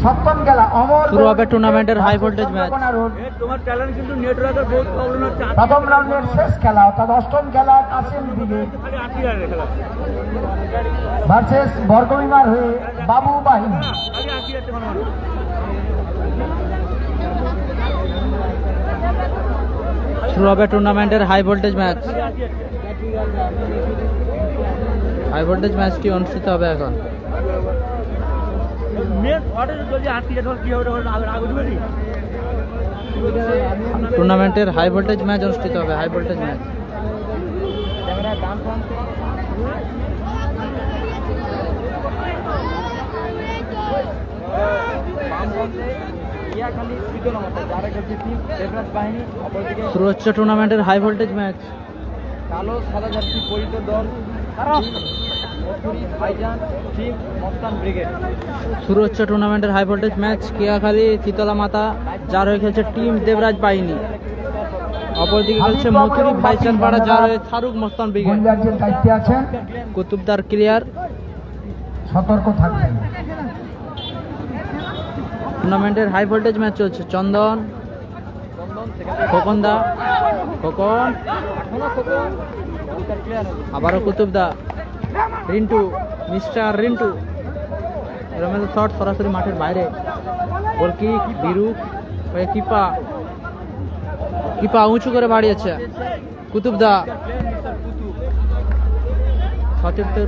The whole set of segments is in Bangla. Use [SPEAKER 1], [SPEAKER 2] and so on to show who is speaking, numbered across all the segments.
[SPEAKER 1] সপ্তম খেলা অমর
[SPEAKER 2] শুরু হবে টুর্নামেন্টের হাই ভোল্টেজ ম্যাচ।
[SPEAKER 1] প্রথম রাউন্ডের শেষ খেলা অর্থাৎ অষ্টম খেলা কাসিম ব্রিগেড ভার্সেস বর্গবিমার হয়ে বাবু বাহিনী।
[SPEAKER 2] শুরু হবে টুর্নামেন্টের high voltage match. High voltage ম্যাচটি অনুষ্ঠিত হবে এখন। টুর্নামেন্টের হাই ভোল্টেজ ম্যাচ অনুষ্ঠিত হবে। হাই ভোল্টেজ ম্যাচ শুরু হচ্ছে টুর্নামেন্টের হাই ভোল্টেজ ম্যাচ।
[SPEAKER 3] কালো সাদা জার্সি পরিহিত দল
[SPEAKER 2] শুরু হচ্ছে টুর্নামেন্টের হাই ভোল্টেজ ম্যাচ। কিয়াখালী শীতলা মাতা যার হয়ে খেলছে টিম দেবরাজ বাহিনী, অপরদিকে খেলছে মথুরি ভাইচান পাড়া যার হয়ে শাহরুখ মস্তান ব্রিগেড।
[SPEAKER 1] দায়িত্বে আছেন
[SPEAKER 2] কুতুবদার ক্লিয়ার,
[SPEAKER 1] সতর্ক থাকবেন।
[SPEAKER 2] টুর্নামেন্টের হাই ভোল্টেজ ম্যাচ চলছে। চন্দন, খোকনদা, খোকন, আবারও কুতুবদা, রিন্টু, মিস্টার রিন্টু, এরমেল শট সরাসরি মাঠের বাইরে। গোলকিক বিরু, কিপা, কিপা উঁচু করে বাড়িয়েছে। কুতুবদা, সতীর্থের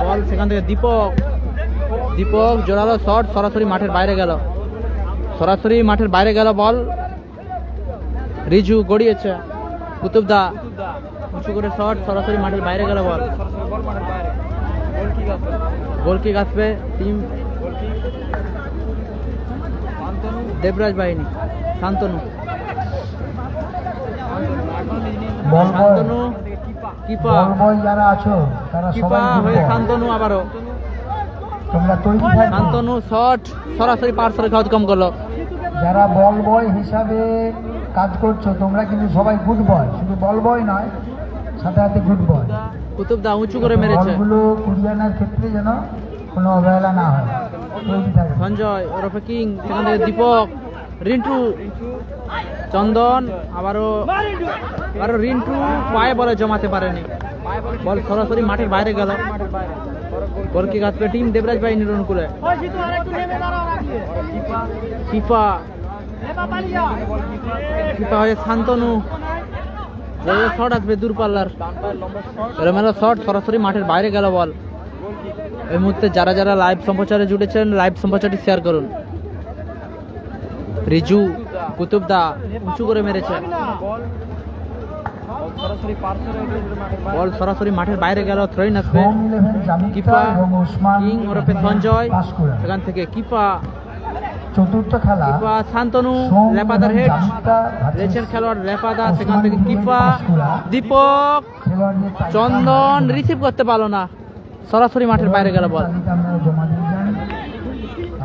[SPEAKER 2] বল, সেখান থেকে দীপক, দীপক জোরালো শট সরাসরি মাঠের বাইরে গেল, সরাসরি মাঠের বাইরে গেল বল। রিজু গড়িয়েছে, কুতুবদা উঁচু করে শট সরাসরি মাঠের বাইরে গেল বল। গোলকিক আসবে টিম দেবরাজ বাহিনী। শান্তনু, শান্তনু, কিপা,
[SPEAKER 1] যারা আছো তারা
[SPEAKER 2] কিপা হয়ে শান্তনু, আবারও শান্তনু শট সরাসরি পার্সেল খতম করলো।
[SPEAKER 1] যারা বল বয় হিসাবে কাজ করছো তোমরা কিন্তু সবাই গুড বয়, শুধু বল বয় নয়, সাথে সাথে গুড বয়।
[SPEAKER 2] কুতুবদা উঁচু করে মেরেছে।
[SPEAKER 1] বলগুলো কুড়িয়ে আনার ক্ষেত্রে যেন কোনো অবহেলা না হয়।
[SPEAKER 2] সঞ্জয় ওরফে কিং, সেখান থেকে দীপক, রিন্টু, চন্দন, আবারও রিন্টু পায়ে বলে জমাতে পারেনি, বল সরাসরি মাঠের বাইরে গেল। গোলকিক আসবে টিম দেবরাজ বাহিনীর অনুকূলে। কিপা, কিপা হয়ে শান্তনু, শট আসবে দূরপাল্লার, এলোমেলো শট সরাসরি মাঠের বাইরে গেল বল। এই মুহূর্তে যারা যারা লাইভ সম্প্রচারে জুড়েছেন লাইভ সম্প্রচারটি শেয়ার করুন। রিজু, কুতুবদা উঁচু করে মেরেছে, বল সরাসরি মাঠের বাইরে গেল। থ্রোইন আসবে কিপা, কিং ওরফে সঞ্জয়, সেখান থেকে কিপা,
[SPEAKER 1] চতুর্থ খেলা
[SPEAKER 2] কিপা, শান্তনু, লেপাদার হেড, লেছেন খেলোয়াড় লেপাদা, সেখান থেকে কিপা, দীপক, চন্দন রিসিভ করতে পারলো না, সরাসরি মাঠের বাইরে গেল বল।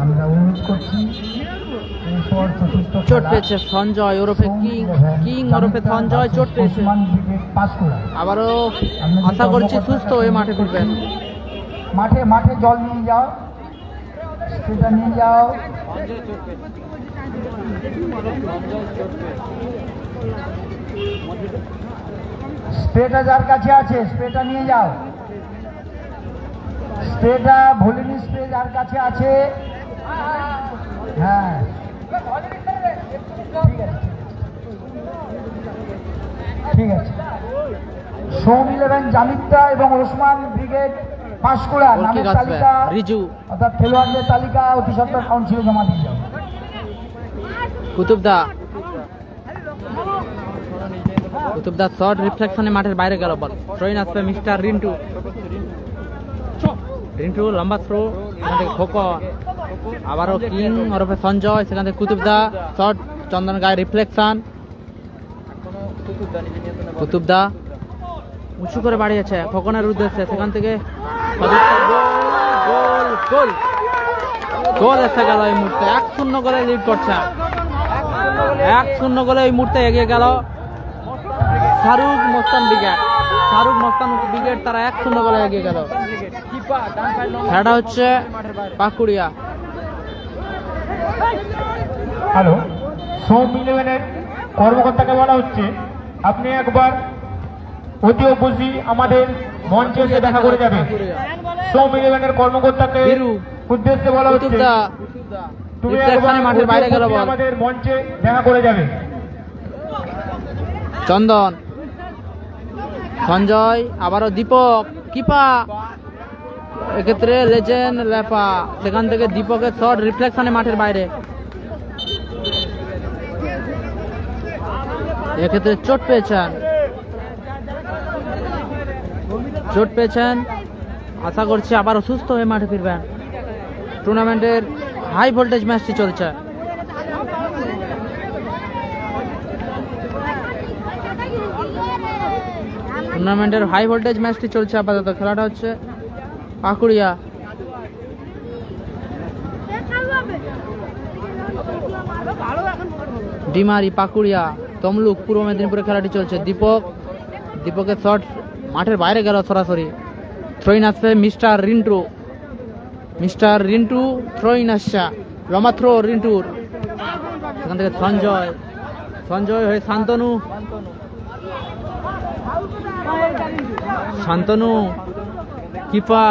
[SPEAKER 1] আমরা অনুরোধ করছি
[SPEAKER 2] চোট পেয়েছে সঞ্জয় ওরফে কিং, কিং ওরফে সঞ্জয় চোট পেয়েছে। আবারও আশা করছি সুস্থ হয়ে মাঠে ফিরবেন।
[SPEAKER 1] মাঠে মাঠে জল নিয়ে যাও, সেটা নিয়ে যাও। স্প্রেটা যার কাছে আছে স্প্রেটা নিয়ে যাও, স্প্রেটা ভলিনি স্প্রে যার কাছে আছে। হ্যাঁ ঠিক আছে। সোম 11 জামিত্রা এবং ওসমান ব্রিগেড পাঁশকুড়া নামের তালিকা
[SPEAKER 2] রিজু
[SPEAKER 1] অর্থাৎ খেলোয়াড়দের তালিকা অতি সত্বর কাউন্সিলে জমা দিয়ে যাও।
[SPEAKER 2] কুতুবদা, কুতুবদা শট রিফ্লেকশনে মাঠের বাইরে গেল বল। থ্রোইন আসবে মিস্টার রিন্টু, রিন্টু লম্বা থ্রো, সেখান থেকে খোকন, আবারও কিং ওরফে সঞ্জয়, সেখান থেকে কুতুবদা শট, চন্দন গায়ে রিফ্লেকশন, কুতুবদা উঁচু করে বাড়িয়েছে খোকনের উদ্দেশ্যে, সেখান থেকে গোল, গোল এসে গেল। এই মুহূর্তে 1-0 গোলে লিড করছে, 1-0 গোলে এই মুহূর্তে এগিয়ে গেল শাহরুখ মস্তান ব্রিগেড। শাহরুখ মস্তান ব্রিগেড তারা 1-0 গোলে এগিয়ে গেল। খেলাটা হচ্ছে পাকুড়িয়া,
[SPEAKER 4] হ্যালো, সোম ইলেভেনের কর্মকর্তাকে বলা হচ্ছে আপনি একবার অতি অবশ্যই আমাদের মঞ্চে এসে দেখা করে যাবেন। সোম ইলেভেনের কর্মকর্তাকে
[SPEAKER 2] বীরু,
[SPEAKER 4] উদ্দেশ্যে বলা হচ্ছে
[SPEAKER 2] কুতুবদা
[SPEAKER 4] তুমি
[SPEAKER 2] রিফ্লেক্স
[SPEAKER 4] একবার
[SPEAKER 2] খানে মাঠের বাইরে গেল
[SPEAKER 4] অতি
[SPEAKER 2] বল।
[SPEAKER 4] অবশ্যই আমাদের মঞ্চে দেখা করে যাবে।
[SPEAKER 2] চন্দন, সঞ্জয়, আবারও দীপক, কিপা, এক্ষেত্রে লেজেন্ড লেপা, সেখান থেকে দীপকের শট রিফ্লেকশনে মাঠের বাইরে। এক্ষেত্রে চোট পেয়েছেন, আশা করছি আবারও সুস্থ হয়ে মাঠে ফিরবেন। টুর্নামেন্টের হাই ভোল্টেজ ম্যাচটি চলছে। টুর্নামেন্টের হাই ভোল্টেজ ম্যাচটি চলছে আপাতত। খেলাটা হচ্ছে পাকুড়িয়া, ডিমারি, পাকুড়িয়া, তমলুক, পূর্ব মেদিনীপুরে খেলাটি চলছে। দীপকের শট মাঠের বাইরে গেল সরাসরি। থ্রোইন আসছে মিস্টার রিন্টু থ্রোইন আসছে, লম্বা থ্রো রিন্টুর। সেখান থেকে সঞ্জয় হয়ে শান্তনু, কিপা,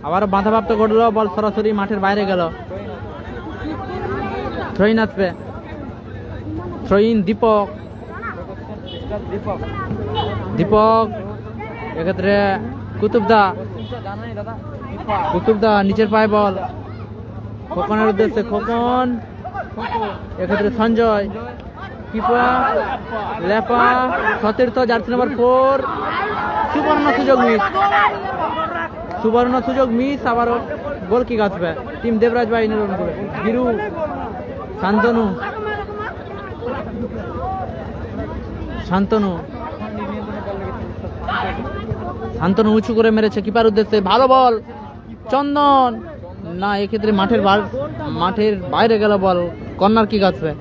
[SPEAKER 2] আবারও বাধাপ্রাপ্ত ঘটল, বল সরাসরি মাঠের বাইরে গেল। থ্রোইন আসবে, দীপক, এক্ষেত্রে কুতুবদা নিচের পায়ে বল, খোকনের উদ্দেশ্যে খোকন, এক্ষেত্রে সঞ্জয়, কিপা, লেপা, সতীর্থ, জার্সি নাম্বার 4, সুবর্ণ সুযোগ মিস, আবারও গোল কিক আসবে টিম দেবরাজ বাহিনীর অনুকূলে। গিরু, শান্তনু উঁচু করে মেরেছে কিপার উদ্দেশ্যে, ভালো বল। চন্দন না, এক্ষেত্রে মাঠের বাইরে গেল বল, কর্নার কিক আসবে।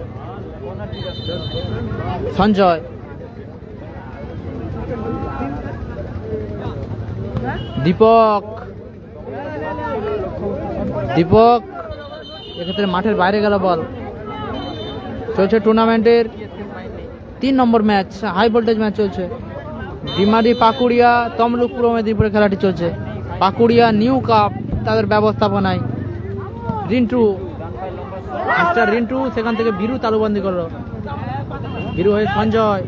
[SPEAKER 2] সঞ্জয়, দীপক, এক্ষেত্রে মাঠের বাইরে গেল বল। চলছে টুর্নামেন্টের 3 নম্বর ম্যাচ, হাই ভোল্টেজ ম্যাচ চলছে। ডিমারি, পাকুড়িয়া, তমলুক, পূর্ব মেদিনীপুরে খেলাটি চলছে। পাকুড়িয়া নিউ কাপ তাদের ব্যবস্থাপনায়। রিন্টু, সেখান থেকে বীরু তালুবন্দি করলো। বীরু হয়ে সঞ্জয়,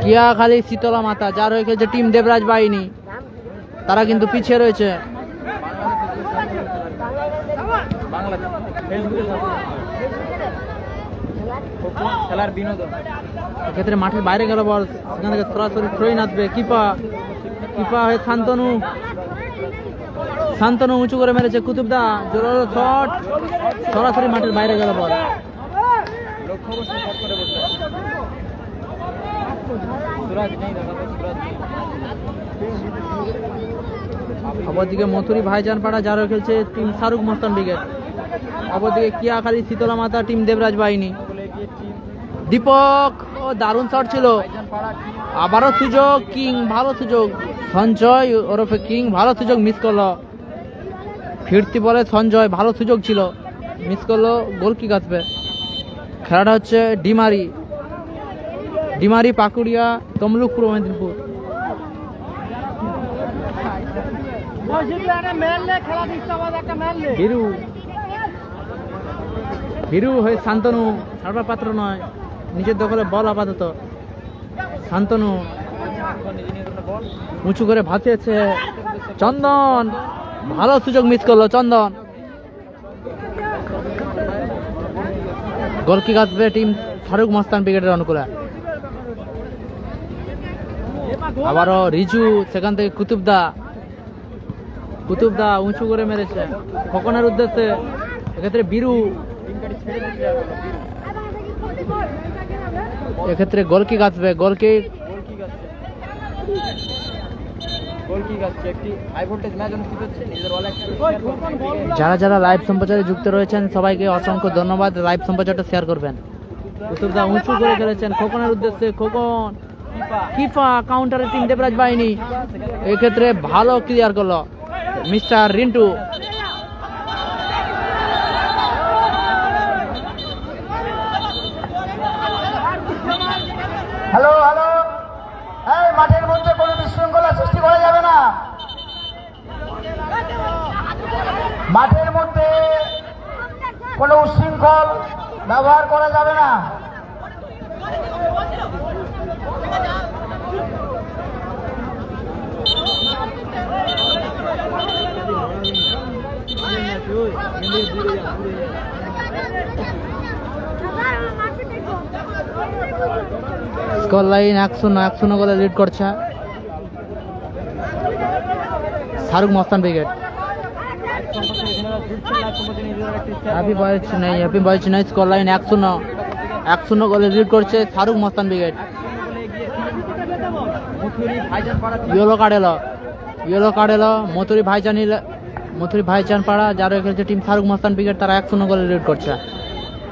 [SPEAKER 2] কিয়াখালী শীতলা মাতা, যার হয়ে খেলছে টিম দেবরাজ বাহিনী, তারা কিন্তু পিছিয়ে রয়েছে।
[SPEAKER 3] খেলার বিনোদন।
[SPEAKER 2] এক্ষেত্রে মাঠের বাইরে গেল বল, সেখান থেকে সরাসরি থ্রোইন আসবে। কিপা হয়ে শান্তনু উঁচু করে মেরেছে। কুতুবদা জোরালো শট, সরাসরি মাঠের বাইরে গেল বল। অপরদিকে মথুরি ভাইজান পাড়া, যারা খেলছে টিম শাহরুখ মস্তান ব্রিগেড। অপরদিকে কিয়াখালী শীতলা মাতা, টিম দেবরাজ বাহিনী। দীপক, ও দারুণ শট ছিল, আবারও সুযোগ, কিং ভালো সুযোগ, সঞ্জয় ওরফে কিং ভালো সুযোগ মিস করলো। ফিরতি বলে সঞ্জয়, ভালো সুযোগ ছিল, মিস করলো, গোল কিক আসবে। খেলাটা হচ্ছে ডিমারি, পাকুড়িয়া, তমলুক, পূর্ব মেদিনীপুর। হিরু হয়ে শান্তনু, ছাড়বার পাত্র নয়, নিজের দখলে বল আপাতত। শান্তনু উঁচু করে ভাসিয়েছে। চন্দন, ভালো সুযোগ মিস করলো চন্দন। গোল কিক আসবে টিম শাহরুখ মস্তান ব্রিগেডের অনুকূলে। আবারও রিজু, সেখান থেকে কুতুবদা উঁচু করে মেরেছে খোকনের উদ্দেশ্যে। এক্ষেত্রে বীরু, এক্ষেত্রে গোল কিক আসবে। যারা লাইভ সম্প্রচারে যুক্ত রয়েছেন সবাইকে অসংখ্য ধন্যবাদ। লাইভ সম্প্রচারটা শেয়ার করবেন। কুতুবদা উঁচু করে খেলেছেন খোকনের উদ্দেশ্যে, খোকন কিফা কাউন্টারে টিম দেবরাজ বাহিনী এক্ষেত্রে ভালো ক্লিয়ার করলো মিস্টার রিন্টু।
[SPEAKER 1] হ্যালো হ্যালো, এই মাঠের মধ্যে কোনো বিশৃঙ্খলা সৃষ্টি করা যাবে না। মাঠের মধ্যে কোনো উচ্ছৃঙ্খল ব্যবহার করা যাবে না।
[SPEAKER 2] স্কোর লাইন 1-0 গোলে লিড করছে শাহরুখ মস্তান ব্রিগেড। হ্যাপি বয়েজ নেই স্কোর লাইন 1-0 গোলে লিড করছে শাহরুখ মস্তান ব্রিগেড। ইয়েলো কার্ড এলো মথুরি ভাইজান পাড়া যারা খেলছে টিম শাহরুখ মস্তান ব্রিগেড, তারা 1-0 গোলে লিড করছে।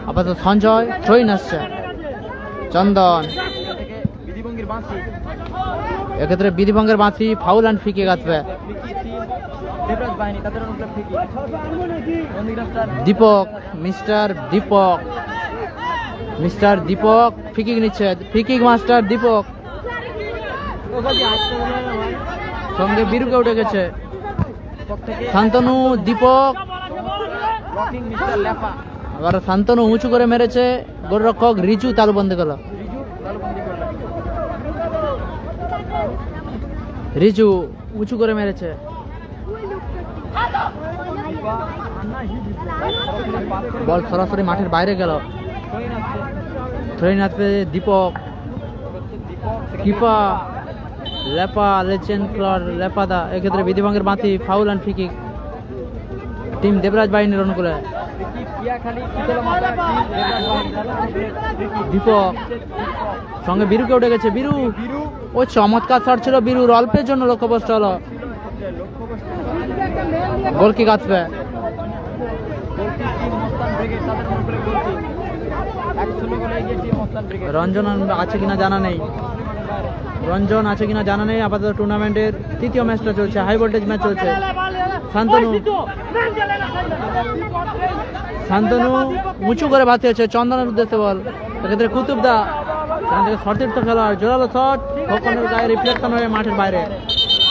[SPEAKER 2] আপাতত সঞ্জয় থ্রোইন আসছে, চন্দন এক্ষেত্রে বিধিভঙ্গের বাঁশি, ফাউল অ্যান্ড ফ্রি কিক আসবে। Deepak mister Deepak free kick নিচ্ছে, ফ্রি কিক মাস্টার দীপক, সঙ্গে বীরুকে উঠে গেছে শান্তনু। দীপক আবার শান্তনু উঁচু করে মেরেছে, গোলরক্ষক রিচু তালুবন্দি করল। রিচু উঁচু করে মেরেছে, বল সরাসরি মাঠের বাইরে গেল। থ্রোইন আসবে দীপক, কিপা লেপা লেচেন ক্লর লেপাদা এক্ষেত্রে বিধিভঙ্গের বাঁধি, foul and free kick team Devraj বাহিনীর অনুকূলে। দীপক সঙ্গে বীরুকে উঠে গেছে, বীরু ও চমৎকার শট ছিল বীরুর, অল্পের জন্য লক্ষ্যভ্রষ্ট হলো। গোল কিক আসবে, রঞ্জন আছে কিনা জানা নেই। আপাতত টুর্নামেন্টের তৃতীয় ম্যাচটা চলছে, হাই ভোল্টেজ ম্যাচ চলছে। শান্তনু উঁচু করে বাঁধতে হচ্ছে, চন্দনের উদ্দেশ্যে বল, সেক্ষেত্রে কুতুবদা সেখান থেকে সতীর্থ খেলোয়াড়, জোরালো শট, খোকনের গায়ে রিফ্লেকশন হয়ে মাঠের বাইরে।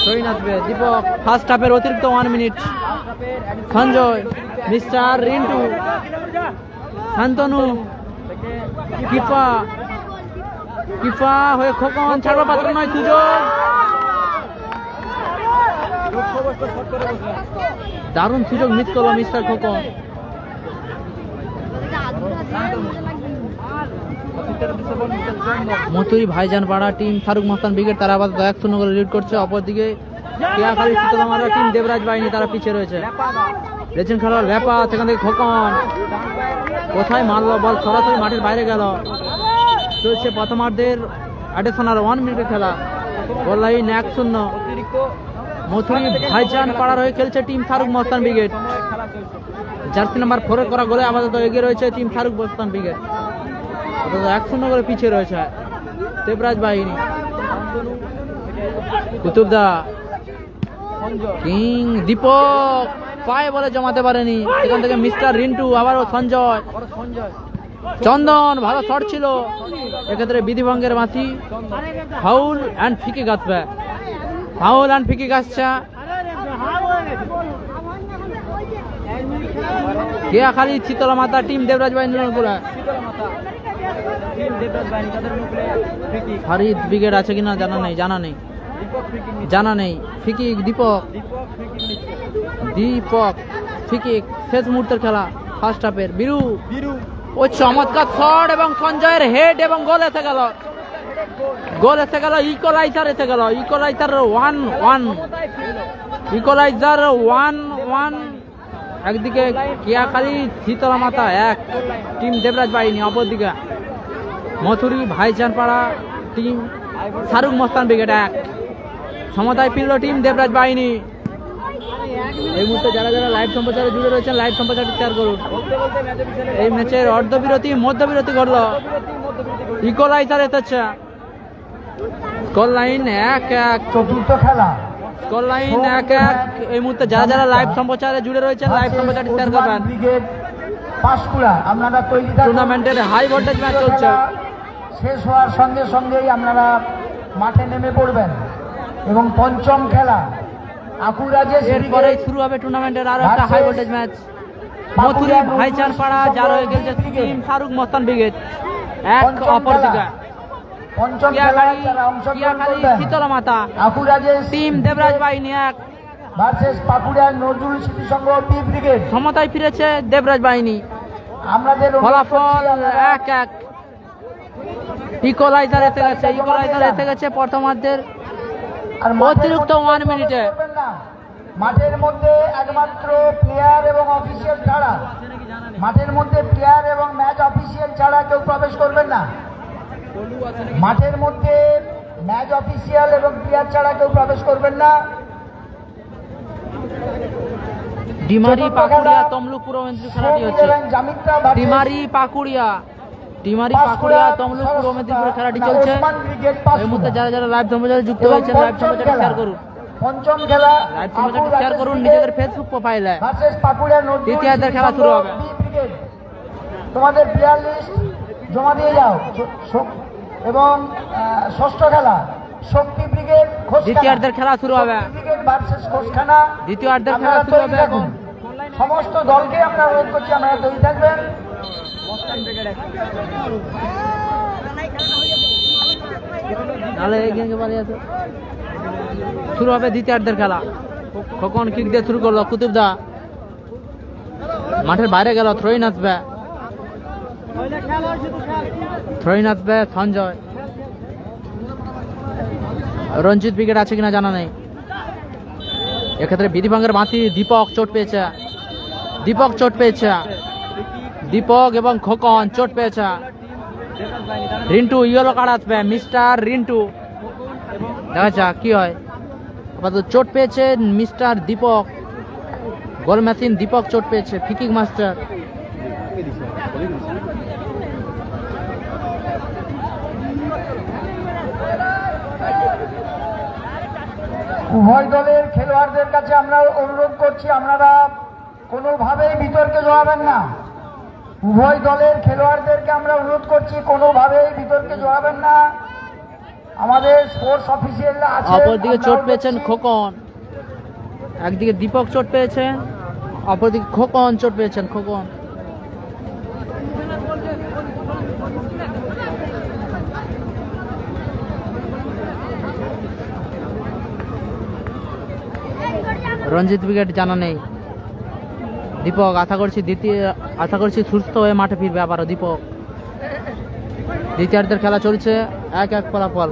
[SPEAKER 2] সইন আসবে দীপক, ফার্স্ট হাফের অতিরিক্ত 1 minute. Sanjay mister Rintu, Shantanu, Kiffa হয়ে খোকন, ছাড়বা পাত্র নয়, সুযোগ, দারুণ সুযোগ মিস করলো মিস্টার খোকন। মথুরি ভাইজান পাড়া টিম শাহরুখ মস্তান ব্রিগেড তারা আবার 1-0 গোলে লিড করছে। অপরদিকে কেয়াখালী শীতলামারা টিম দেবরাজ বাহিনী তারা পিছিয়ে রয়েছে। লেজেন খেলোয়াড় ব্যাপা, সেখান থেকে খোকন কোথায় মারলো, বল সরাসরি মাঠের বাইরে গেল। চলছে প্রথমার্ধের অ্যাডিশনাল 1 মিনিটের খেলা, গোল লাইন 1-0। মথুরি ভাইজান পাড়ার হয়ে খেলছে টিম শাহরুখ মস্তান ব্রিগেড, জার্সি নাম্বার 4 করা গোলে আপাতত এগিয়ে রয়েছে টিম শাহরুখ মস্তান ব্রিগেড। 1-0 করে পিছিয়ে রয়েছে দেবরাজ বাহিনী। কুতুবদা, কিং, দীপক পায়ে বলে জমাতে পারেনি, সেখান থেকে মিস্টার রিন্টু, আবারও সঞ্জয়, চন্দন ভালো শট ছিল, এক্ষেত্রে বিধিভঙ্গের বাঁশি, ফাউল অ্যান্ড ফ্রি কিক আসবে। কেয়াখালী শীতলা মাতা টিম দেবরাজ বাহিনীর অনুকূলে। ফারিদ ব্রিগেড আছে কিনা জানা নেই। Free kick Deepak free kick, শেষ মুহূর্তের খেলা ফার্স্ট হাফের। বীরু ও চমৎকার শট এবং সঞ্জয়ের হেড এবং গোল এসে গেল, ইকুয়ালাইজার এসে গেল, ইকুয়ালাইজার 1-1। একদিকে কেয়াখালী শীতলা মাতা 1 টিম দেবরাজ বাহিনী, অপরদিকে মথুরি ভাইজান পাড়া টিম শাহরুখ মস্তান ব্রিগেড 1। সমতায় ফিরল টিম দেবরাজ বাহিনী। এই মুহূর্তে যারা লাইভ সম্প্রচারে জুড়ে রয়েছেন, লাইভ সম্প্রচারটি শেয়ার করুন। এই ম্যাচের মধ্যবিরতি ঘটল, ইকুয়ালাইজার এসেছে। Score line 1-1।
[SPEAKER 1] চতুর্থ খেলা
[SPEAKER 2] স্কোর লাইন 1-1। এই মুহূর্তে যারা যারা লাইভ সম্প্রচারে জুড়ে রয়েছেন লাইভ সম্প্রচারটি শেয়ার করবেন।
[SPEAKER 1] ব্রিগেড পাঁশকুড়া, আপনারা তৈরি থাকুন।
[SPEAKER 2] টুর্নামেন্টের হাই ভোল্টেজ ম্যাচ চলছে।
[SPEAKER 1] শেষ হওয়ার সঙ্গে সঙ্গেই আপনারা মাঠে নেমে পড়বেন। এবং পঞ্চম খেলা আকুরাজেশ
[SPEAKER 2] এরপরেই শুরু হবে টুর্নামেন্টের আরো একটা হাই ভোল্টেজ ম্যাচ। মথুরি ভাইচান পাড়া যার হয়ে গেছে টিম শাহরুখ মস্তান ব্রিগেড এক অপর দিকে।
[SPEAKER 1] পঞ্চম খেলায় যারা অংশগ্রহণ করবেন
[SPEAKER 2] শীতলা মাতা
[SPEAKER 1] আকুরাজেশ
[SPEAKER 2] টিম দেবরাজ বাহিনী 1
[SPEAKER 1] ভার্সেস পাকুড়া নজরুল স্মৃতি সংঘ বি ব্রিগেড।
[SPEAKER 2] সমতায় ফিরেছে দেবরাজ বাহিনী।
[SPEAKER 1] আমাদের
[SPEAKER 2] ফলাফল 1-1। ইকোলাইজার এসে গেছে প্রথমার্ধের অতিরিক্ত 1 মিনিটে।
[SPEAKER 1] মাঠের মধ্যে একমাত্র প্লেয়ার এবং অফিসিয়াল ছাড়া, মাঠের মধ্যে প্লেয়ার এবং ম্যাচ অফিসিয়াল ছাড়া কেউ প্রবেশ করবেন না। মাঠের মধ্যে ম্যাচ অফিসিয়াল এবং প্লেয়ার ছাড়া কেউ প্রবেশ করবেন না।
[SPEAKER 2] ডিমারি পাকুড়িয়া তমলুক পূর্ব মেদিনীপুর খেলাটি হচ্ছে। ডিমারি পাকুড়িয়া তমলুক পূর্ব মেদিনীপুর খেলাটি চলছে। এই মুহূর্তে যারা যারা লাইভ সম্প্রচারে যুক্ত হয়েছেন লাইভ সম্প্রচারটি শেয়ার করুন।
[SPEAKER 1] পঞ্চম খেলা
[SPEAKER 2] লাইভ সম্প্রচারটি শেয়ার করুন নিজেদের ফেসবুক প্রোফাইলে। তৃতীয়ার্ধের খেলা শুরু হবে।
[SPEAKER 1] তোমাদের প্লেয়ার লিস্ট জমা দিয়ে যাও। এবং ষষ্ঠ খেলা শক্তি ব্রিগেড
[SPEAKER 2] দ্বিতীয়ার্ধের খেলা শুরু হবে।
[SPEAKER 1] ব্রিগেড ভার্সেস খোসখানা।
[SPEAKER 2] দ্বিতীয়ার্ধের খেলা শুরু হবে এখন।
[SPEAKER 1] সমস্ত দলকে আমরা অনুরোধ করছি আপনারা তৈরি থাকবেন।
[SPEAKER 2] শুরু হবে দ্বিতীয়ার্ধের খেলা। কখন কিক দিয়ে শুরু করলো কুতুবদা, মাঠের বাইরে গেল। থ্রোইন আসবে সঞ্জয়। রঞ্জিত ব্রিগেড আছে কিনা জানা নেই। এক্ষেত্রে বিধিভঙ্গের মাথি দীপক চোট পেয়েছে। দীপক এবং খোকন চোট পেয়েছে। রিন্টু ইয়েলো কার্ড আসবে। মিস্টার রিন্টু দেখা যাক কি হয়। আপাতত চোট পেয়েছে mister Deepak. Goal machine Deepak চোট পেয়েছে। ফিকিং মাস্টার
[SPEAKER 1] উভয় দলের খেলোয়াড়দের কাছে আমরা অনুরোধ করছি আপনারা কোনোভাবেই বিতর্কে জড়াবেন না। উভয় দলের খেলোয়াড়দেরকে আমরা অনুরোধ করছি কোনোভাবেই বিতর্কে জড়াবেন না। আমাদের স্পোর্টস অফিসিয়ালরা আছে।
[SPEAKER 2] অপরদিকে চোট পেয়েছেন খোকন। একদিকে দীপক চোট পেয়েছেন, অপরদিকে খোকন চোট পেয়েছেন। খোকন রঞ্জিত ব্রিগেড জানা নেই। দীপক আশা করছি সুস্থ হয়ে মাঠে ফিরবে আবারও দীপক। দ্বিতীয়ার্ধের খেলা চলছে 1-1 ফলাফল।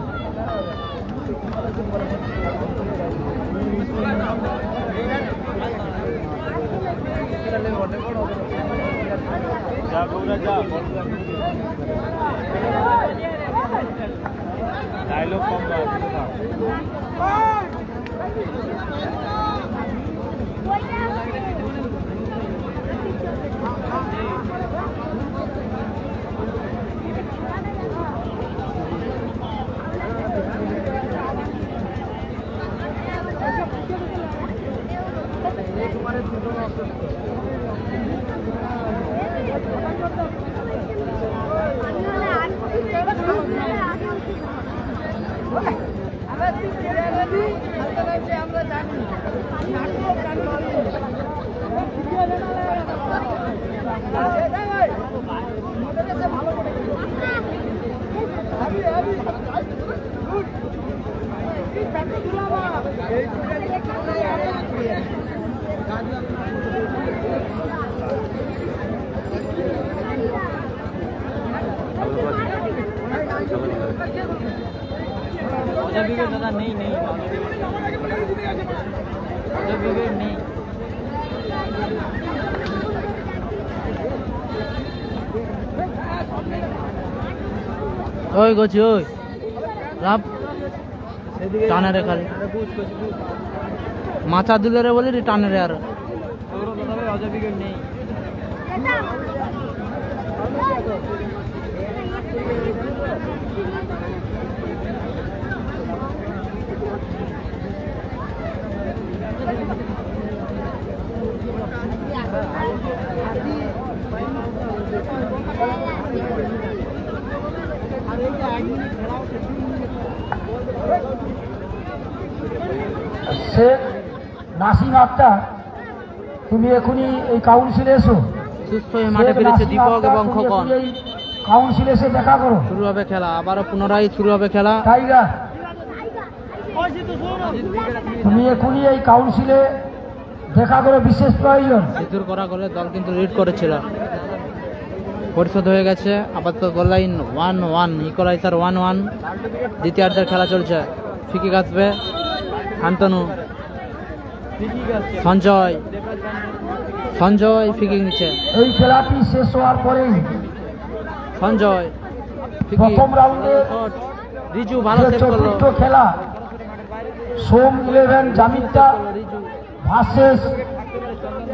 [SPEAKER 3] दादा नहीं नहीं नहीं
[SPEAKER 2] ওই গছি ওই রাব টানে রে খালি মাথা দিলে রে বলি টানে রে আর
[SPEAKER 3] অজয় ব্রিগেড নেই
[SPEAKER 1] শেখ নাসিম আক্তার, তুমি এখনই এই কাউন্সিলে এসো।
[SPEAKER 2] সুস্থ হয়ে মাঠে ফিরেছে দীপক এবং খোকন।
[SPEAKER 1] কাউন্সিলে এসে দেখা করো।
[SPEAKER 2] শুরু হবে খেলা, আবারও পুনরায় শুরু হবে খেলা।
[SPEAKER 1] টাইগার, তুমি এখনই এই কাউন্সিলে দেখা করো, বিশেষ প্রয়োজন।
[SPEAKER 2] সিদ্ধুর করা গোলে দল কিন্তু লিড করেছিল, পরিশোধ হয়ে গেছে। আপাতত গোল লাইন 1-1, ইকুয়ালাইজার 1-1। দ্বিতীয়ার্ধের খেলা চলছে। ফিকি আসবে শান্তনু, সঞ্জয়, সঞ্জয় ফিকিং নিচ্ছে।
[SPEAKER 1] এই খেলাটি শেষ হওয়ার পরেই
[SPEAKER 2] সঞ্জয় ফিকি,
[SPEAKER 1] প্রথম রাউন্ডের
[SPEAKER 2] শট। রিজু ভালো
[SPEAKER 1] যে
[SPEAKER 2] সেভ করলো।
[SPEAKER 1] চতুর্থ খেলা সোম 11 জামিতা
[SPEAKER 2] রিজু
[SPEAKER 1] ভার্সেস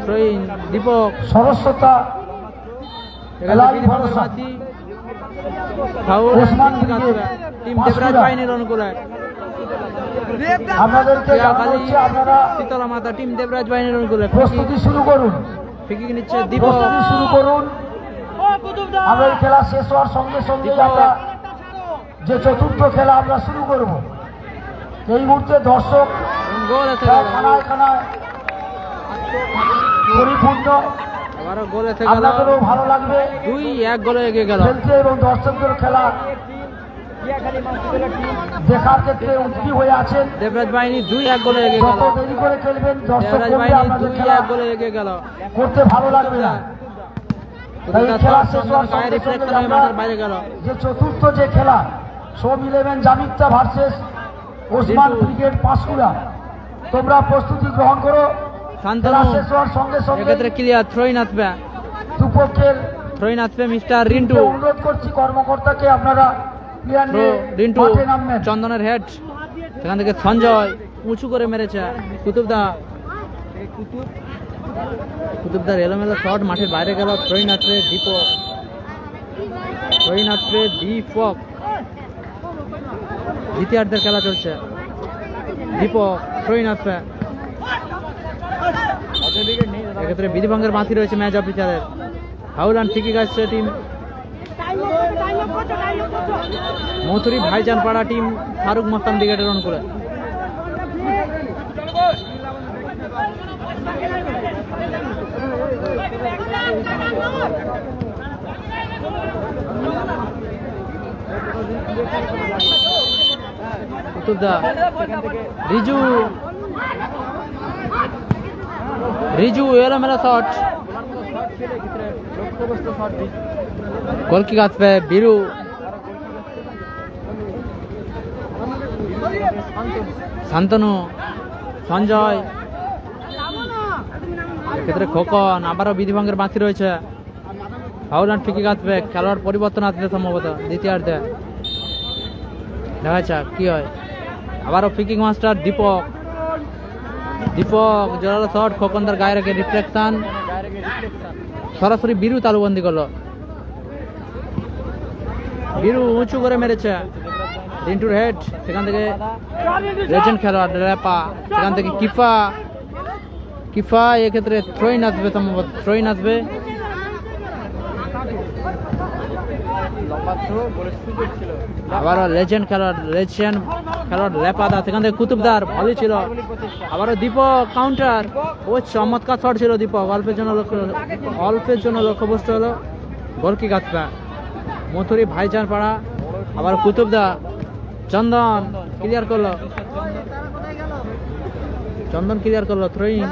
[SPEAKER 2] থ্রোইন, দীপক
[SPEAKER 1] সরস্বতা
[SPEAKER 2] এখানে
[SPEAKER 1] এলাই
[SPEAKER 2] বিধি
[SPEAKER 1] ভরসা।
[SPEAKER 2] মাতি, ফাউল,
[SPEAKER 1] ওসমান
[SPEAKER 2] ফিকি আসবে।
[SPEAKER 1] Brigade,
[SPEAKER 2] team Devraj
[SPEAKER 1] Panskura.
[SPEAKER 2] বাহিনীর অনুকূলে।
[SPEAKER 1] আপনাদেরকে জানানো হচ্ছে আপনারা
[SPEAKER 2] শীতলা মাতা টিম দেবরাজ বাহিনীর অনুকূলে। ফিকি,
[SPEAKER 1] প্রস্তুতি শুরু করুন,
[SPEAKER 2] ফিকি নিচ্ছে দীপক।
[SPEAKER 1] প্রস্তুতি শুরু করুন। আমরা এই খেলা শেষ হওয়ার সঙ্গে সঙ্গে
[SPEAKER 2] দীপক।
[SPEAKER 1] আমরা যে চতুর্থ খেলা আমরা শুরু করব। এই মুহূর্তে দর্শক
[SPEAKER 2] গোল এসে গেল,
[SPEAKER 1] খানায় খানায় পরিপূর্ণ।
[SPEAKER 2] আবারও গোল এসে গেল।
[SPEAKER 1] আপনাদেরও ভালো লাগবে
[SPEAKER 2] 2-1 গোলে এগিয়ে গেল।
[SPEAKER 1] খেলতে এবং দর্শকদের খেলা দেখার ক্ষেত্রে উদ্গ্রী হয়ে আছেন।
[SPEAKER 2] দেবরাজ বাহিনী 2-1 গোলে এগিয়ে গেল।
[SPEAKER 1] যত দেরি করে খেলবেন দর্শক
[SPEAKER 2] দেবরাজ
[SPEAKER 1] কমবে,
[SPEAKER 2] বাহিনী
[SPEAKER 1] আপনাদের খেলা
[SPEAKER 2] 2-1 গোলে এগিয়ে গেল।
[SPEAKER 1] করতে ভালো লাগবে না। তাই
[SPEAKER 2] কুতুবদা
[SPEAKER 1] খেলা
[SPEAKER 2] শট,
[SPEAKER 1] শেষ হওয়ার
[SPEAKER 2] চন্দন গায়ে
[SPEAKER 1] সঙ্গে
[SPEAKER 2] রিফ্লেকশন
[SPEAKER 1] সঙ্গে
[SPEAKER 2] হয়ে
[SPEAKER 1] আমরা
[SPEAKER 2] মাঠের বাইরে গেল।
[SPEAKER 1] যে চতুর্থ যে খেলা সোম 11 জামিতা ভার্সেস ওসমান
[SPEAKER 2] জিতু।
[SPEAKER 1] ব্রিগেড পাঁশকুড়া, তোমরা প্রস্তুতি গ্রহণ করো।
[SPEAKER 2] শান্তনু,
[SPEAKER 1] খেলা শেষ হওয়ার সঙ্গে সঙ্গে
[SPEAKER 2] এক্ষেত্রে ক্লিয়ার। থ্রোইন আসবে,
[SPEAKER 1] দুপক্ষের
[SPEAKER 2] থ্রোইন আসবে মিস্টার রিন্টু।
[SPEAKER 1] অনুরোধ করছি কর্মকর্তাকে আপনারা প্লেয়ার
[SPEAKER 2] থ্রো,
[SPEAKER 1] নিয়ে
[SPEAKER 2] রিন্টু,
[SPEAKER 1] মাঠে নামবেন।
[SPEAKER 2] চন্দনের হেড, সেখান থেকে সঞ্জয় উঁচু করে মেরেছে। কুতুবদা, কুতুবদার এলোমেলো শট মাঠের বাইরে গেল। থ্রোইন আসবে দীপক, থ্রোইন আসবে দীপক। দ্বিতীয়ার্ধের খেলা চলছে। দীপক, থ্রোইন আসবে। এক্ষেত্রে বিধিভঙ্গের বাঁধি রয়েছে ম্যাচ অফিসারের। ফাউল অ্যান্ড ফ্রি কিক আসছে টিম মথুরি ভাইজান পাড়া টিম ফারুক মস্তান ব্রিগেডের অনুকূলে। কুতুবদা, রিজু, রিজু এলোমেলো শট। গোল কিক আসবে বীরু, শান্তনু, সঞ্জয়, এক্ষেত্রে খোকন। আবারও বিধিভঙ্গের বাঁধি রয়েছে। ফাউল অ্যান্ড ফ্রি কিক আসবে। খেলোয়াড় পরিবর্তন আসবে সম্ভবত দ্বিতীয়ার্ধে, দেখা যাক কি হয়। আবারও free kick master Deepak, Deepak জোরালো শট, খোকনদার গায়ে রেখে রিফ্লেকশন, সরাসরি বীরু তালুবন্দি করলো। বীরু উঁচু করে মেরেছে। রিন্টুর হেড, সেখান থেকে লেজেন্ড খেলোয়াড় রেপা, সেখান থেকে কিফা, কিফা এক্ষেত্রে থ্রোইন আসবে সম্ভবত, থ্রোইন আসবে। আবারও লেজেন্ড খেলোয়াড়, লেজেন্ড খেলোয়াড় রেপাদা, সেখান থেকে কুতুবদার ভালো ছিল। আবারও দীপক কাউন্টার, ও চমৎকার শট ছিল দীপক, অল্পের জন্য লক্ষ্যবস্তু হলো। গোল কিক আসবে মথুরি ভাইজান পাড়া। আবার কুতুবদা, চন্দন ক্লিয়ার করলো, চন্দন ক্লিয়ার করলো। থ্রোইন,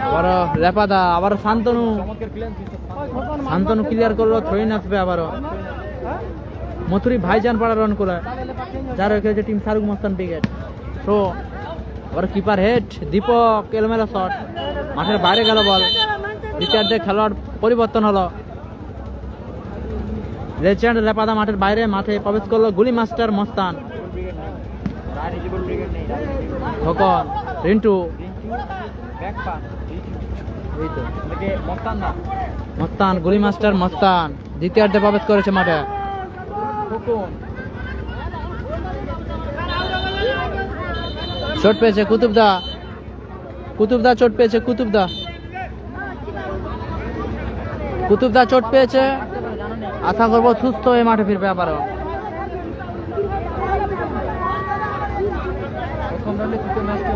[SPEAKER 2] আবারও রেপাদা, আবারও শান্তনু, শান্তনু ক্লিয়ার করলো। থ্রোইন আসবে আবারও মথুরি ভাইজান পাড়া রান করে, যার হয়েছে টিম ফারুক মস্তান ব্রিগেড। থ্রো, আবার কিপার হেড দীপক, এলোমেলো শট, মাঠের বাইরে গেল বল। দ্বিতীয়ার্ধে খেলোয়াড় পরিবর্তন হলো। লেজেন্ড রেপাদা মাঠের বাইরে, মাঠে প্রবেশ করলো গুলি মাস্টার মস্তান। খোকন, রিন্টু, মস্তান, গুলি মাস্টার মস্তান দ্বিতীয়ার্ধে প্রবেশ করেছে মাঠে। চোট পেয়েছে কুতুবদা, কুতুবদা চোট পেয়েছে কুতুবদা। কুতুবদা চোট পেয়েছে, আশা করবো সুস্থ হয়ে মাঠে ফিরবে আবারও।
[SPEAKER 3] প্রথম রাউন্ডে তৃতীয় ম্যাচটি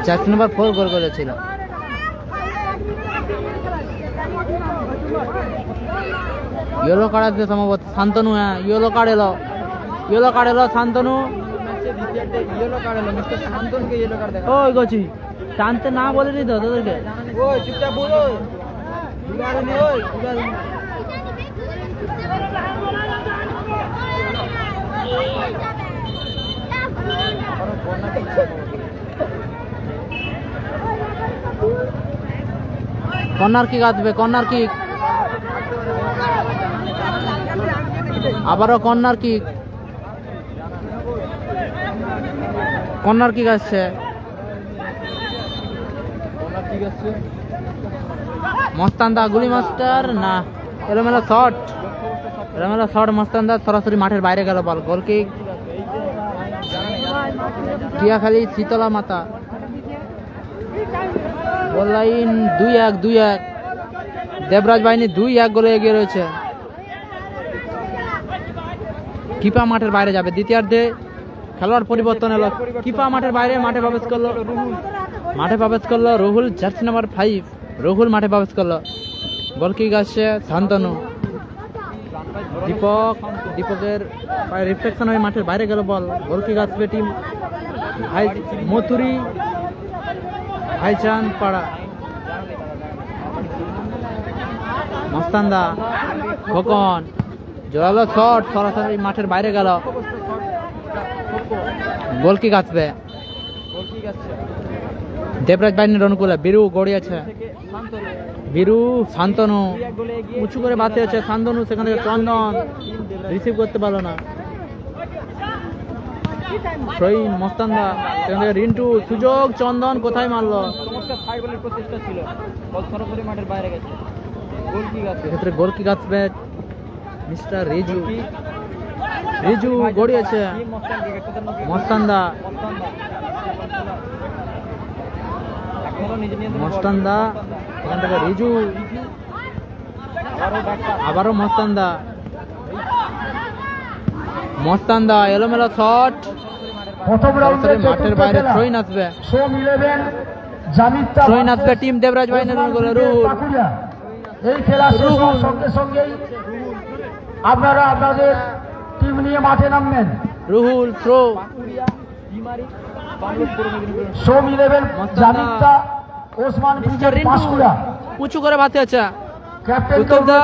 [SPEAKER 2] জার্সি নাম্বার 4 গোল করেছিল। ইয়েলো কার্ড আছে সম্ভবত শান্তনু। হ্যাঁ, ইয়েলো কার্ড এলো, ইয়েলো কার্ড এলো শান্তনু।
[SPEAKER 3] ম্যাচে দ্বিতীয়ার্ধে ইয়েলো কার্ড এলো, মিস্টার শান্তনকে ইয়েলো কার্ড দেখা।
[SPEAKER 2] ওই গছি টানতে না বলেনি তো তোদেরকে।
[SPEAKER 3] ওই চুপচাপ বল, ওই বিগাড়ে নে, ওই বিগাড়ে নে।
[SPEAKER 2] কর্নার কিক আসবে, কর্নার কিক, আবারও কর্নার কিক, কর্নার কিক আসছে।
[SPEAKER 3] ঠিক আছে,
[SPEAKER 2] মস্তানদা গুলি মাস্টার না, এলোমেলো শট, এলোমেলো শট। মস্তানদা সরাসরি মাঠের বাইরে গেল বল। গোল কিক টিয়াখালী শীতলা মাতা। Goal line 2-1। দেবরাজ বাহিনী 2-1 গোলে এগিয়ে রয়েছে। কিপা মাঠের বাইরে যাবে দ্বিতীয়ার্ধে। খেলোয়াড় পরিবর্তন এলো, কিপা মাঠের বাইরে, মাঠে প্রবেশ করলো রুহুল, জার্সি নাম্বার 5 রুহুল মাঠে প্রবেশ করলো। গোল কিক আসছে শান্তনু। দীপকের রিফ্লেকশন হয়ে মাঠের বাইরে গেল বল। গোল কিক আসবে টিম মথুরি ভাইচান পাড়া। মস্তানদা, খোকন, জোরালো শট, সরাসরি মাঠের বাইরে গেল। গোল কিক আসবে
[SPEAKER 3] গোল ঠিক আছে
[SPEAKER 2] দেবরাজ বাহিনীর অনুকূলে। বীরু গড়িয়েছে,
[SPEAKER 3] থেকে শান্তনু
[SPEAKER 2] বীরু শান্তনু
[SPEAKER 3] 2-1 গোলে এগিয়ে।
[SPEAKER 2] উঁচু করে বাতিয়েছে শান্তনু, সেখানে চন্দন রিসিভ করতে পারলো না। শহীদ মস্তানদা, সেখান থেকে রিন্টু, সুযোগ, চন্দন কোথায় মারলো।
[SPEAKER 3] চমৎকার ফাইভ বলের প্রচেষ্টা ছিল, বল সরাসরি মাঠের বাইরে গেছে। গোল ঠিক আছে,
[SPEAKER 2] সেক্ষেত্রে গোল কিক আসবে মিস্টার রিজু গড়িয়েছে। মস্তানদা, মস্তানদা, এখান থেকে রিজু, আবারও মস্তানদা, এলোমেলো শট,
[SPEAKER 1] প্রথম রাউন্ডে
[SPEAKER 2] মাঠের বাইরে থ্রোইন আসবে।
[SPEAKER 1] সোম 11 জামিতা
[SPEAKER 2] থ্রোইন আসবে টিম দেবরাজ বাহিনীর অনুকূলে। রুহুল,
[SPEAKER 1] এই খেলা শেষ হওয়ার সঙ্গে সঙ্গেই আপনারা আপনাদের টিম নিয়ে মাঠে নামবেন।
[SPEAKER 2] রুহুল থ্রো,
[SPEAKER 1] সোম 11 জামিতা ওসমান
[SPEAKER 2] মিস্টার রিন্টু
[SPEAKER 1] পাঁশকুড়া।
[SPEAKER 2] উঁচু করে বাতিয়েছে।
[SPEAKER 1] ক্যাপ্টেন
[SPEAKER 2] কুতুবদা,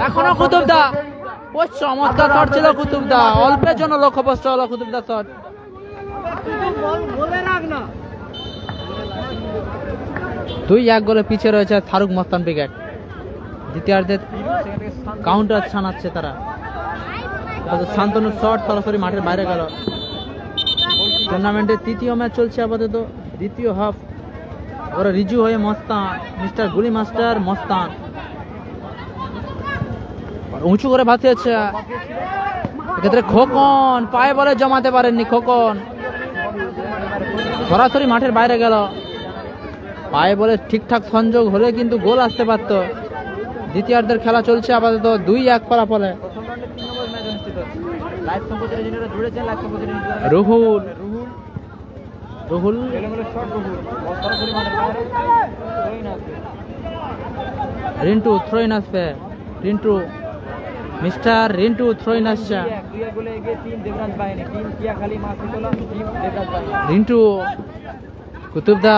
[SPEAKER 2] এখনো কুতুবদা, ও চমৎকার শট ছিল কুতুবদা, অল্পের জন্য লক্ষ্যভ্রষ্ট হলো কুতুবদা শট। 2-1 গোলে পিছিয়ে রয়েছে ফারুক মস্তান ব্রিগেড। দ্বিতীয়ার্ধে কাউন্টার ছানাচ্ছে তারা। শান্তনুর শট সরাসরি মাঠের বাইরে গেল। টুর্নামেন্টের তৃতীয় ম্যাচ চলছে আপাতত, দ্বিতীয় হাফ। ওরা রিজু হয়ে মস্তান, মিস্টার গুলি মাস্টার মস্তান উঁচু করে বাতিয়েছে। এক্ষেত্রে খোকন পায়ে বলে জমাতে পারেননি। খোকন সরাসরি মাঠের বাইরে গেল। পায়ে বলে ঠিকঠাক সংযোগ হলে কিন্তু গোল আসতে পারত। দ্বিতীয়ার্ধের খেলা চলছে আপাতত 2-1 ফলাফলে। রুহুল, রিন্টু থ্রোইন আসবে। রিন্টু, মিস্টার রিন্টু থ্রোইন আসছে। রিন্টু, কুতুবদা,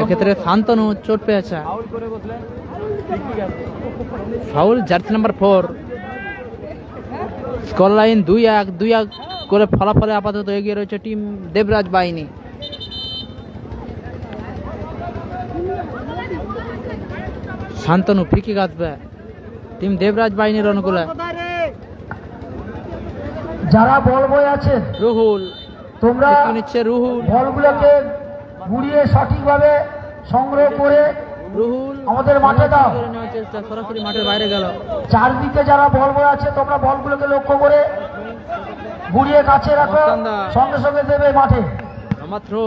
[SPEAKER 2] এক্ষেত্রে শান্তনু চোট পেয়েছে। Foul, jersey number 4। Score line 2-1 করে ফলাফলে আপাতত এগিয়ে রয়েছে টিম দেবরাজ বাহিনী। শান্তনু ফ্রি কিক আসবে টিম দেবরাজ বাহিনীর অনুকূলে।
[SPEAKER 1] যারা বল বয়ে আছেন
[SPEAKER 2] রুহুল,
[SPEAKER 1] তোমরা
[SPEAKER 2] নিচ্ছে রুহুল,
[SPEAKER 1] বলগুলোকে ঘুরিয়ে সঠিকভাবে সংগ্রহ করে
[SPEAKER 2] রুহুল
[SPEAKER 1] আমাদের মাঠে দাও।
[SPEAKER 2] করে নেওয়ার চেষ্টা, সরাসরি মাঠের বাইরে গেল।
[SPEAKER 1] চারদিকে যারা বল বয়ে আছে তোমরা বলগুলোকে লক্ষ্য করে ঘুরিয়ে কাছে রাখো,
[SPEAKER 2] মস্তান্দা।
[SPEAKER 1] সঙ্গে সঙ্গে দেবে মাঠে।
[SPEAKER 2] লম্বা থ্রো,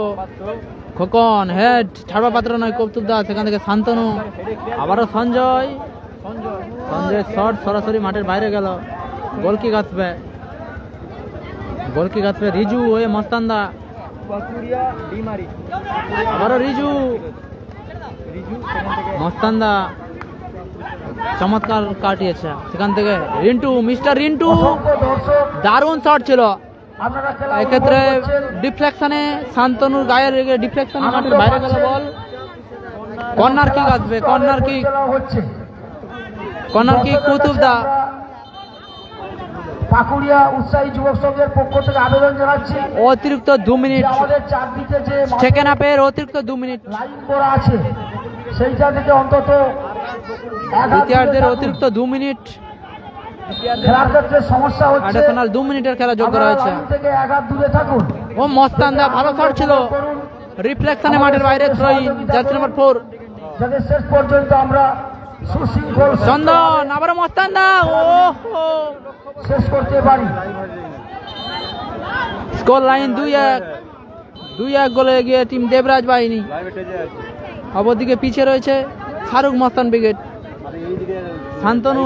[SPEAKER 2] খোকন হেড, ছাড়বা পাত্র নয় কৌতুকদা, সেখান থেকে শান্তনু, আবারও সঞ্জয়, সঞ্জয় শট সরাসরি মাঠের বাইরে গেল। গোলকিক আসবে, গোলকিক আসবে রিজু হয়ে মস্তান্দা,
[SPEAKER 3] পাকুড়িয়া ডিমারি
[SPEAKER 2] আবারও রিজু, মস্তান্দা চমৎকার কাটিয়েছে, সেখান থেকে রিন্টু, মিস্টার রিন্টু,
[SPEAKER 1] অসংখ্য দর্শক
[SPEAKER 2] দারুণ শট ছিল।
[SPEAKER 1] আপনারা খেলা
[SPEAKER 2] এক্ষেত্রে
[SPEAKER 1] উপভোগ করছেন।
[SPEAKER 2] ডিফ্লেকশনে শান্তনুর গায়ের ডিফ্লেকশনে মাঠের বাইরে গেল বল। কর্নার কিক আসবে, কর্নার কিক,
[SPEAKER 1] পরিচালনা হচ্ছে।
[SPEAKER 2] Corner kick কুতুবদা।
[SPEAKER 1] পাকুড়িয়া উৎসাহী যুবক সংঘের পক্ষ থেকে আবেদন জানাচ্ছি
[SPEAKER 2] অতিরিক্ত 2
[SPEAKER 1] যে
[SPEAKER 2] মিনিট,
[SPEAKER 1] আমাদের চারদিকে যে
[SPEAKER 2] সেকেন্ড হাফের অতিরিক্ত 2 মিনিট,
[SPEAKER 1] লাইন করা আছে সেইটা থেকে অন্তত এক হাত
[SPEAKER 2] দ্বিতীয়ার্ধের
[SPEAKER 1] দূরে থাকুন।
[SPEAKER 2] অতিরিক্ত 2 মিনিট,
[SPEAKER 1] খেলার ক্ষেত্রে সমস্যা হচ্ছে,
[SPEAKER 2] অ্যাডিশনাল 2 মিনিটের খেলা যোগ করা
[SPEAKER 1] আপনারা
[SPEAKER 2] হয়েছে।
[SPEAKER 1] লাইন থেকে এক হাত দূরে থাকুন।
[SPEAKER 2] ও মস্তান্দা ভালো শট ছিল,
[SPEAKER 1] করুন,
[SPEAKER 2] রিফ্লেকশনে মাঠের বাইরে থ্রোইন, জার্সি নাম্বার 4
[SPEAKER 1] যাতে শেষ পর্যন্ত আমরা সুশৃঙ্খল
[SPEAKER 2] চন্দন, আবারও মস্তান্দা, ও
[SPEAKER 1] শেষ করতে পারি।
[SPEAKER 2] স্কোর লাইন 2-1 গোলে এগিয়ে টিম দেবরাজ বাহিনী। অপরদিকে পিছিয়ে রয়েছে শাহরুখ মস্তান ব্রিগেড। শান্তনু,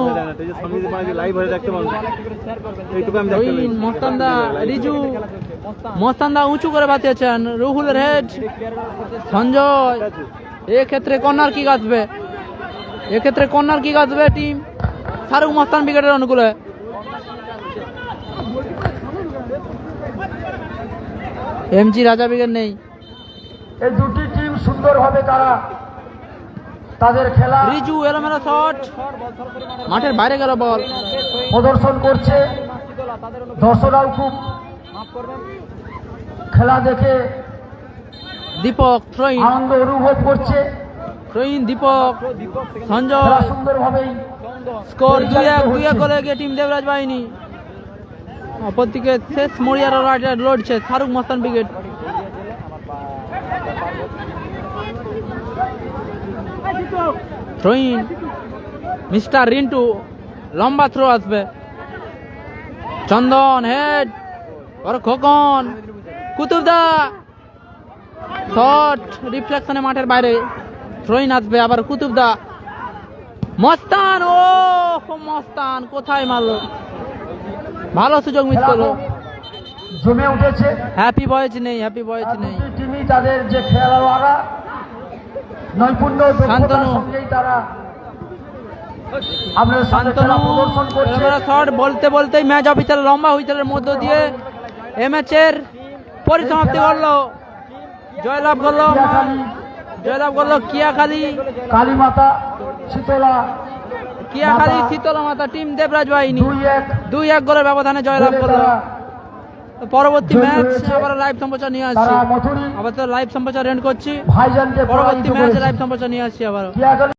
[SPEAKER 2] রহিন, মস্তান্দা, রিজু, মস্তান্দা উঁচু করে বাঁচিয়েছেন, রুহুলের হেড, সঞ্জয়। এক্ষেত্রে কর্নার কিক আসবে, এক্ষেত্রে কর্নার কিক আসবে টিম শাহরুখ মস্তান ব্রিগেডের অনুকূলে। এমজি রাজা ব্রিগেড নেই।
[SPEAKER 1] এই দুটি টিম সুন্দরভাবে তারা তাদের খেলা
[SPEAKER 2] রিজু এলোমেলো শট, মাঠের বাইরে গেল বল।
[SPEAKER 1] প্রদর্শন করছে। দর্শকরাও খুব খেলা দেখে
[SPEAKER 2] দীপক, থ্রোইন,
[SPEAKER 1] আনন্দ অনুভব করছে।
[SPEAKER 2] থ্রোইন, দীপক,
[SPEAKER 1] খেলা
[SPEAKER 2] সঞ্জয়।
[SPEAKER 1] সুন্দরভাবেই
[SPEAKER 2] স্কোর 2-1 গোলে এগিয়ে টিম দেবরাজ বাহিনী। অপরদিকে শেষ মরিয়ারা রাইডার লড়ছে শাহরুখ মস্তান ব্রিগেড। থ্রোইন, মিস্টার রিন্টু, লম্বা থ্রো আসবে, চন্দন হেড, আর খোকন, কুতুবদা শট, রিফ্লেকশনে মাঠের বাইরে, থ্রোইন আসবে, আবার কুতুবদা, মস্তান, ও মস্তান কোথায় মারলো, ভালো সুযোগ মিস
[SPEAKER 1] খেলা
[SPEAKER 2] করলো।
[SPEAKER 1] খুব জমে উঠেছে।
[SPEAKER 2] হ্যাপি বয়েজ নেই, হ্যাপি বয়েজ নেই।
[SPEAKER 1] দুটি টিমই তাদের যে খেলোয়াড়রা নৈপুণ্য ও দক্ষতার
[SPEAKER 2] শান্তনু।
[SPEAKER 1] সঙ্গেই তারা আপনাদের সামনে খেলা
[SPEAKER 2] শান্তনু
[SPEAKER 1] প্রদর্শন করছে।
[SPEAKER 2] শট, বলতে বলতেই ম্যাচ অফিসার লম্বা হুইসেলের মধ্য দিয়ে এই ম্যাচের পরিসমাপ্তি করলো। জয়লাভ করলো, জয়লাভ করলো কিয়াখালী,
[SPEAKER 1] কালীমাতা শীতলা
[SPEAKER 2] কিয়াখালী শীতলা মাতা টিম দেবরাজ বাহিনী
[SPEAKER 1] 2-1
[SPEAKER 2] 2-1 গোলের ব্যবধানে জয়লাভ
[SPEAKER 1] গোলে
[SPEAKER 2] করলো।
[SPEAKER 1] তারা
[SPEAKER 2] পরবর্তী
[SPEAKER 1] জয়ী
[SPEAKER 2] ম্যাচ
[SPEAKER 1] হয়েছে।
[SPEAKER 2] আবার লাইভ সম্প্রচার নিয়ে আসছি,
[SPEAKER 1] তারা মথুরি
[SPEAKER 2] আবার তো লাইভ সম্প্রচার এন্ড করছি।
[SPEAKER 1] ভাইজানকে
[SPEAKER 2] পরবর্তী
[SPEAKER 1] পরাজিত
[SPEAKER 2] ম্যাচে
[SPEAKER 1] করেছে।
[SPEAKER 2] লাইভ সম্প্রচার নিয়ে আসছি আবার।
[SPEAKER 1] কিয়াখালী